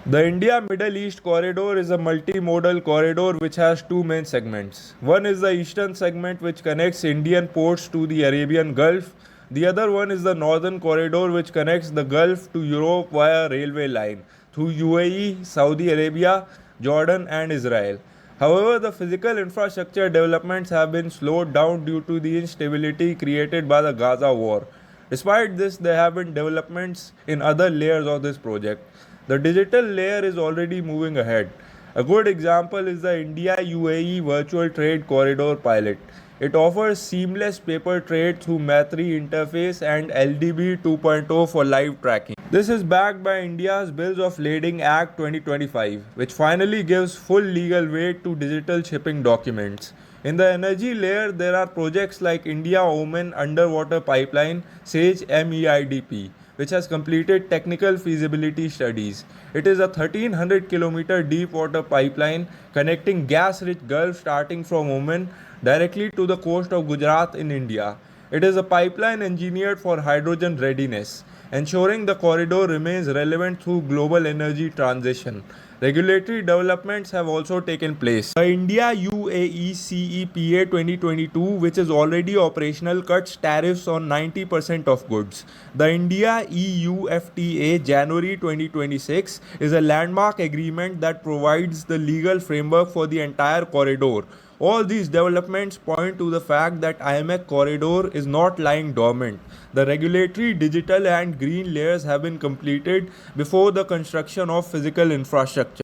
The India Middle East corridor is a multimodal corridor which has two main segments. One is the eastern segment which connects Indian ports to the Arabian Gulf. The other one is the northern corridor which connects the Gulf to Europe via railway line through UAE, Saudi Arabia, Jordan, and Israel. However, the physical infrastructure developments have been slowed down due to the instability created by the Gaza war. Despite this, there have been developments in other layers of this project. The digital layer is already moving ahead. A good example is the India UAE Virtual Trade Corridor pilot. It offers seamless paper trade through MATRI interface and LDB 2.0 for live tracking. This is backed by India's Bills of Lading Act 2025, which finally gives full legal weight to digital shipping documents. In the energy layer, there are projects like India Oman Underwater Pipeline, SAGE MEIDP, which has completed technical feasibility studies. It is a 1300-kilometer deep water pipeline connecting gas rich Gulf starting from Oman directly to the coast of Gujarat in India. It is a pipeline engineered for hydrogen readiness, ensuring the corridor remains relevant through global energy transition. Regulatory developments have also taken place. The India UAE CEPA 2022, which is already operational, cuts tariffs on 90% of goods. The India EU FTA January 2026 is a landmark agreement that provides the legal framework for the entire corridor. All these developments point to the fact that IMEC corridor is not lying dormant. The regulatory, digital, and green layers have been completed before the construction of physical infrastructure.